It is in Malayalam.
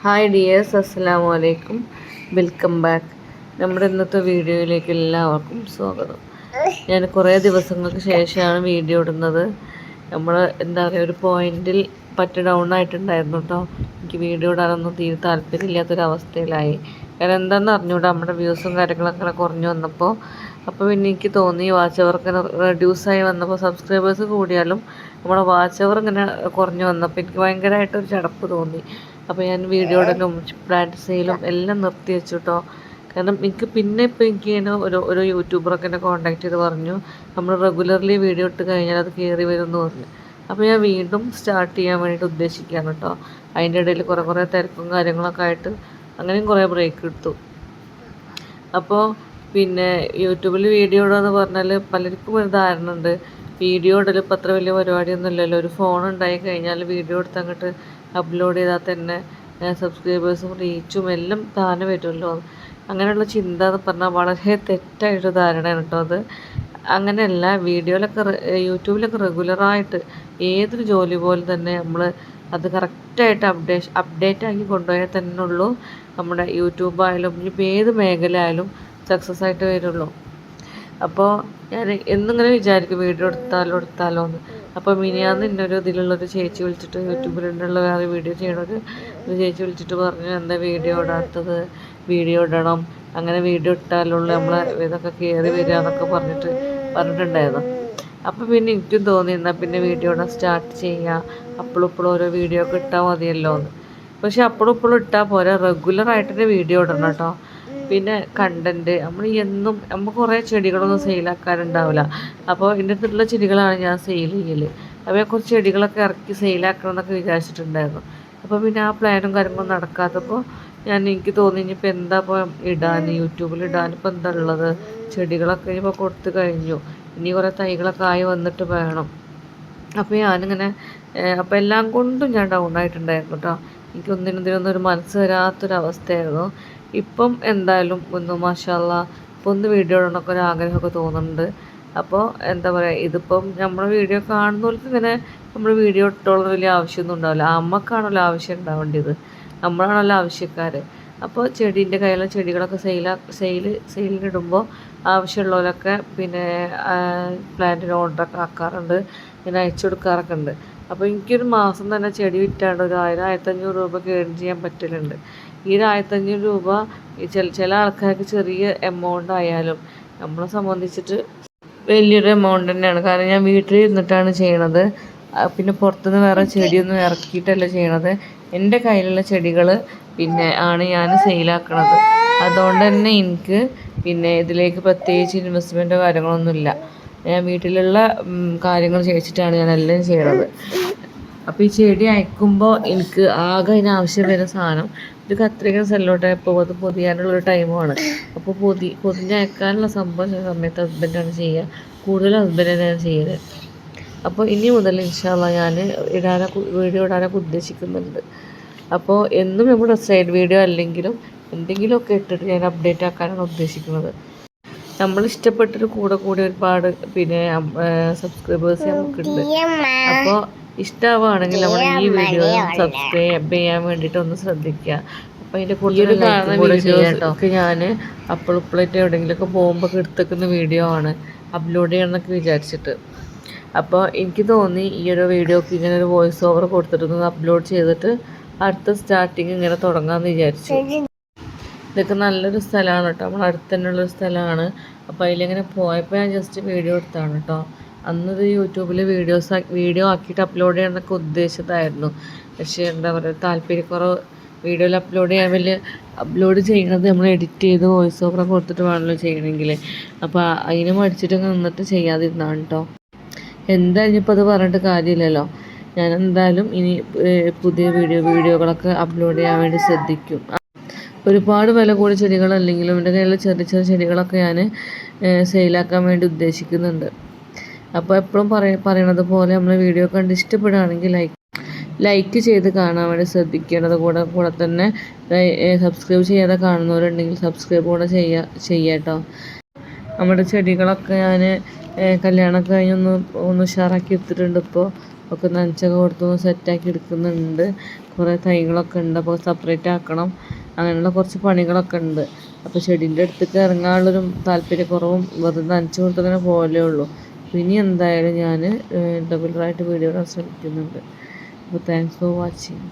ഹായ് ഡിയേഴ്സ്, അസ്സലാമു അലൈക്കും. Welcome back. നമ്മുടെ ഇന്നത്തെ വീഡിയോയിലേക്ക് എല്ലാവർക്കും സ്വാഗതം. ഞാൻ കുറേ ദിവസങ്ങൾക്ക് ശേഷമാണ് വീഡിയോ ഇടുന്നത്. നമ്മൾ എന്താ പറയുക, ഒരു പോയിന്റിൽ ഡൗൺ ആയിട്ടുണ്ടായിരുന്നു കേട്ടോ. എനിക്ക് വീഡിയോ ഇടാനൊന്നും തീരെ താല്പര്യമില്ലാത്തൊരവസ്ഥയിലായി. കാരണം എന്താണെന്ന് അറിഞ്ഞൂടാ, നമ്മുടെ വ്യൂസും കാര്യങ്ങളൊക്കെ കുറഞ്ഞു വന്നപ്പോൾ. അപ്പോൾ പിന്നെ എനിക്ക് തോന്നി വാച്ച് അവർക്ക് റെഡ്യൂസായി വന്നപ്പോൾ സബ്സ്ക്രൈബേഴ്സ് കൂടിയാലും നമ്മുടെ വാച്ച് അവർ ഇങ്ങനെ കുറഞ്ഞു വന്നപ്പോൾ എനിക്ക് ഭയങ്കരമായിട്ടൊരു ചടപ്പ് തോന്നി. അപ്പോൾ ഞാൻ വീഡിയോ ഇടലും ബ്രാൻഡ് സെയിലും എല്ലാം നിർത്തി വെച്ചു കേട്ടോ. കാരണം എനിക്ക് ഇപ്പോൾ എനിക്ക് ഒരു യൂട്യൂബറൊക്കെ എന്നെ കോൺടാക്ട് ചെയ്ത് പറഞ്ഞു, നമ്മൾ റെഗുലർലി വീഡിയോ ഇട്ട് കഴിഞ്ഞാൽ അത് കയറി വരും എന്ന് പറഞ്ഞു. അപ്പോൾ ഞാൻ വീണ്ടും സ്റ്റാർട്ട് ചെയ്യാൻ വേണ്ടിയിട്ട് ഉദ്ദേശിക്കുകയാണ് കേട്ടോ. അതിൻ്റെ ഇടയിൽ കുറേ തിരക്കും കാര്യങ്ങളൊക്കെ ആയിട്ട് അങ്ങനെയും കുറേ ബ്രേക്ക് എടുത്തു. അപ്പോൾ പിന്നെ യൂട്യൂബിൽ വീഡിയോ ഇടുകയെന്ന് പറഞ്ഞാൽ പലർക്കും ഒരു ധാരണ ഉണ്ട്, വീഡിയോ ഇടൽ ഇപ്പം അത്ര വലിയ പരിപാടിയൊന്നും ഇല്ലല്ലോ. ഒരു ഫോൺ ഉണ്ടായി കഴിഞ്ഞാൽ വീഡിയോ എടുത്ത് അങ്ങോട്ട് അപ്ലോഡ് ചെയ്താൽ തന്നെ സബ്സ്ക്രൈബേഴ്സും റീച്ചും എല്ലാം താനെ വരുമല്ലോ. അങ്ങനെയുള്ള ചിന്ത എന്ന് പറഞ്ഞാൽ വളരെ തെറ്റായിട്ട് ധാരണയാണ് കേട്ടോ അത്. അങ്ങനെയല്ല, യൂട്യൂബിലൊക്കെ റെഗുലറായിട്ട് ഏതൊരു ജോലി പോലെ തന്നെ നമ്മൾ അത് കറക്റ്റായിട്ട് അപ്ഡേറ്റ് ആക്കി കൊണ്ടുപോയാൽ തന്നെ ഉള്ളൂ നമ്മുടെ യൂട്യൂബായാലും ഇനിയിപ്പോൾ ഏത് മേഖല ആയാലും സക്സസ് ആയിട്ട് വരുള്ളൂ. അപ്പോൾ ഞാൻ എന്നിങ്ങനെ വിചാരിക്കും വീഡിയോ എടുത്താലോ എന്ന്. അപ്പോൾ മിനിയാന്ന് ഇന്നൊരു ഇതിലുള്ളൊരു ചേച്ചി വിളിച്ചിട്ട്, യൂട്യൂബിലുള്ള വേറെ വീഡിയോ ചെയ്യണൊരു ചേച്ചി വിളിച്ചിട്ട് പറഞ്ഞു, എന്താ വീഡിയോ ഇടാത്തത്, വീഡിയോ ഇടണം, അങ്ങനെ വീഡിയോ ഇട്ടാലുള്ള നമ്മളെ ഇതൊക്കെ കയറി വരിക എന്നൊക്കെ പറഞ്ഞിട്ടുണ്ടായിരുന്നു. അപ്പോൾ പിന്നെ എനിക്കും തോന്നി, എന്നാൽ പിന്നെ വീഡിയോ ഇടാൻ സ്റ്റാർട്ട് ചെയ്യുക, അപ്പോഴും ഓരോ വീഡിയോ ഒക്കെ ഇട്ടാൽ മതിയല്ലോ എന്ന്. പക്ഷെ അപ്പോഴും ഇട്ടാൽ പോരാ, റെഗുലറായിട്ടൊരു വീഡിയോ ഇടണം കേട്ടോ. പിന്നെ കണ്ടൻറ്റ് നമ്മൾ കുറേ ചെടികളൊന്നും സെയിലാക്കാനുണ്ടാവില്ല. അപ്പോൾ എൻ്റെ അടുത്തുള്ള ചെടികളാണ് ഞാൻ സെയിൽ ചെയ്യൽ. അപ്പോൾ കുറച്ച് ചെടികളൊക്കെ ഇറക്കി സെയിലാക്കണം എന്നൊക്കെ വിചാരിച്ചിട്ടുണ്ടായിരുന്നു. അപ്പോൾ പിന്നെ ആ പ്ലാനും കാര്യങ്ങളും നടക്കാത്തപ്പോൾ എനിക്ക് തോന്നി, ഇനിയിപ്പോൾ എന്താ ഇപ്പോൾ യൂട്യൂബിൽ ഇടാനിപ്പോൾ എന്താ ഉള്ളത്, ചെടികളൊക്കെ ഇനിയിപ്പോൾ കൊടുത്തു കഴിഞ്ഞു, ഇനി കുറേ തൈകളൊക്കെ ആയി വന്നിട്ട് വേണം. അപ്പോൾ ഞാനിങ്ങനെ അപ്പോൾ എല്ലാം കൊണ്ടും ഞാൻ ഡൗൺ ആയിട്ടുണ്ടായിരുന്നു കേട്ടോ. എനിക്ക് ഇതിനൊന്നും ഒരു മനസ്സ് വരാത്തൊരവസ്ഥയായിരുന്നു. ഇപ്പം എന്തായാലും മാഷാ അല്ലാ ഇപ്പോൾ വീഡിയോ ഇടണമൊക്കെ ഒരു ആഗ്രഹമൊക്കെ തോന്നുന്നുണ്ട്. അപ്പോൾ എന്താ പറയുക, ഇതിപ്പം നമ്മൾ വീഡിയോ കാണുന്നവർക്ക് ഇങ്ങനെ നമ്മൾ വീഡിയോ ഇട്ടോളം വലിയ ആവശ്യമൊന്നും ഉണ്ടാവില്ല. അമ്മക്കാണല്ലോ ആവശ്യം ഉണ്ടാവേണ്ടത്, നമ്മളാണല്ലോ ആവശ്യക്കാർ. അപ്പോൾ ചെടീൻ്റെ കയ്യിലുള്ള ചെടികളൊക്കെ സെയിലിടുമ്പോൾ ആവശ്യമുള്ളവരൊക്കെ പിന്നെ പ്ലാന്റിന് ഓർഡറൊക്കെ ആക്കാറുണ്ട്, ഇങ്ങനെ അയച്ചു കൊടുക്കാറൊക്കെ ഉണ്ട്. അപ്പോൾ എനിക്കൊരു മാസം തന്നെ ചെടി വിറ്റാണ്ട് ഒരു 1000-1500 രൂപയ്ക്ക് ഏൺ ചെയ്യാൻ പറ്റലുണ്ട്. ഈ 1500 രൂപ ചില ആൾക്കാർക്ക് ചെറിയ എമൗണ്ട് ആയാലും നമ്മളെ സംബന്ധിച്ചിട്ട് വലിയൊരു എമൗണ്ട് തന്നെയാണ്. കാരണം ഞാൻ വീട്ടിൽ ഇരുന്നിട്ടാണ് ചെയ്യണത്. പിന്നെ പുറത്തുനിന്ന് വേറെ ചെടിയൊന്നും ഇറക്കിയിട്ടല്ല ചെയ്യണത്. എൻ്റെ കയ്യിലുള്ള ചെടികൾ ആണ് ഞാൻ സെയിലാക്കണത്. അതുകൊണ്ട് തന്നെ എനിക്ക് ഇതിലേക്ക് പ്രത്യേകിച്ച് ഇൻവെസ്റ്റ്മെൻറ്റോ കാര്യങ്ങളൊന്നുമില്ല. ഞാൻ വീട്ടിലുള്ള കാര്യങ്ങൾ ചെയ്യിച്ചിട്ടാണ് ഞാൻ എല്ലാം ചെയ്യണത്. അപ്പോൾ ഈ ചെടി അയക്കുമ്പോൾ എനിക്ക് ആകെ അതിനാവശ്യം വരുന്ന സാധനം ഒരു കത്രിക, സെല്ലോ ടേപ്പ്, അത് പൊതിയാനുള്ളൊരു ടൈമാണ്. അപ്പോൾ പൊതിഞ്ഞയക്കാനുള്ള സമയത്ത് ഹസ്ബൻഡാണ് ചെയ്യുക, കൂടുതലും ഹസ്ബൻഡ് തന്നെയാണ് ചെയ്യുന്നത്. അപ്പോൾ ഇനി മുതൽ ഇൻഷാ അല്ലാഹ് ഞാൻ വീഡിയോ ഇടാനൊക്കെ ഉദ്ദേശിക്കുന്നുണ്ട്. അപ്പോൾ എന്നും നമ്മുടെ സൈഡ് വീഡിയോ അല്ലെങ്കിലും എന്തെങ്കിലുമൊക്കെ ഇട്ടിട്ട് ഞാൻ അപ്ഡേറ്റ് ആക്കാനാണ് ഉദ്ദേശിക്കുന്നത്. നമ്മൾ ഇഷ്ടപ്പെട്ടൊരു കൂടി ഒരുപാട് സബ്സ്ക്രൈബേഴ്സ് നമുക്കുണ്ട്. അപ്പോൾ ഇഷ്ടമാവുകയാണെങ്കിൽ നമ്മൾ ഈ വീഡിയോ സബ്സ്ക്രൈബ് ചെയ്യാൻ വേണ്ടിയിട്ട് ഒന്ന് ശ്രദ്ധിക്കുക. അപ്പോൾ അതിൻ്റെ കൂടുതൽ വീഡിയോസൊക്കെ ഞാൻ അപ്പോഴായിട്ട് എവിടെയെങ്കിലുമൊക്കെ പോകുമ്പോൾ എടുത്തേക്കുന്ന വീഡിയോ ആണ് അപ്ലോഡ് ചെയ്യണമെന്നൊക്കെ വിചാരിച്ചിട്ട്. അപ്പോൾ എനിക്ക് തോന്നി ഈ ഒരു വീഡിയോക്ക് ഇങ്ങനെ ഒരു വോയിസ് ഓവർ കൊടുത്തിട്ടൊന്ന് അപ്ലോഡ് ചെയ്തിട്ട് അടുത്ത സ്റ്റാർട്ടിങ് ഇങ്ങനെ തുടങ്ങാമെന്ന് വിചാരിച്ചു. ഇതൊക്കെ നല്ലൊരു സ്ഥലമാണ് കേട്ടോ, നമ്മൾ അടുത്ത് തന്നെയുള്ളൊരു സ്ഥലമാണ്. അപ്പോൾ അതിലിങ്ങനെ പോയപ്പോൾ ഞാൻ ജസ്റ്റ് വീഡിയോ എടുത്താണ് കേട്ടോ. അന്നത് യൂട്യൂബിൽ വീഡിയോ ആക്കിയിട്ട് അപ്ലോഡ് ചെയ്യണമെന്നൊക്കെ ഉദ്ദേശിച്ചതായിരുന്നു. പക്ഷേ എന്താ പറയുക, താല്പര്യക്കുറവ്. വീഡിയോയിൽ അപ്ലോഡ് ചെയ്യണത് നമ്മൾ എഡിറ്റ് ചെയ്ത് വോയിസ് ഓവർ കൊടുത്തിട്ട് വേണമല്ലോ ചെയ്യണമെങ്കിൽ. അപ്പോൾ അതിന് മടിച്ചിട്ടൊക്കെ നിന്നിട്ട് ചെയ്യാതിരുന്നാണ് കേട്ടോ. എന്തായാലും ഇപ്പോൾ അത് പറഞ്ഞിട്ട് കാര്യമില്ലല്ലോ. ഞാൻ എന്തായാലും ഇനി പുതിയ വീഡിയോകളൊക്കെ അപ്ലോഡ് ചെയ്യാൻ വേണ്ടി ശ്രദ്ധിക്കും. ഒരുപാട് വില കൂടിയ ചെടികളല്ലെങ്കിലും എൻ്റെ കയ്യിലുള്ള ചെറിയ ചെടികളൊക്കെ ഞാൻ സെയിലാക്കാൻ വേണ്ടി ഉദ്ദേശിക്കുന്നുണ്ട്. അപ്പോൾ എപ്പോഴും പറയണത് പോലെ നമ്മൾ വീഡിയോ കണ്ട് ഇഷ്ടപ്പെടുകയാണെങ്കിൽ ലൈക്ക് ചെയ്ത് കാണാൻ വേണ്ടി ശ്രദ്ധിക്കേണ്ടത്. കൂടെ തന്നെ സബ്സ്ക്രൈബ് ചെയ്യാതെ കാണുന്നവരുണ്ടെങ്കിൽ സബ്സ്ക്രൈബ് കൂടെ ചെയ്യാട്ടോ. നമ്മുടെ ചെടികളൊക്കെ ഞാൻ കല്യാണമൊക്കെ കഴിഞ്ഞൊന്ന് ഉഷാറാക്കി എടുത്തിട്ടുണ്ട്. ഇപ്പോൾ ഒക്കെ നനച്ചൊക്കെ കൊടുത്ത് സെറ്റാക്കി എടുക്കുന്നുണ്ട്. കുറേ തൈകളൊക്കെ ഉണ്ട്, അപ്പോൾ സെപ്പറേറ്റ് ആക്കണം. അങ്ങനെയുള്ള കുറച്ച് പണികളൊക്കെ ഉണ്ട്. അപ്പോൾ ചെടീൻ്റെ അടുത്തേക്ക് ഇറങ്ങാനുള്ളൊരു താല്പര്യക്കുറവും വെറുതെ നനച്ച് കൊടുത്തങ്ങനെ പോലെ ഉള്ളൂ. ഇനി എന്തായാലും ഞാൻ റെഗുലറായിട്ട് വീഡിയോ ഇടാൻ ശ്രമിക്കുന്നുണ്ട്. അപ്പോൾ താങ്ക്സ് ഫോർ വാച്ചിങ്.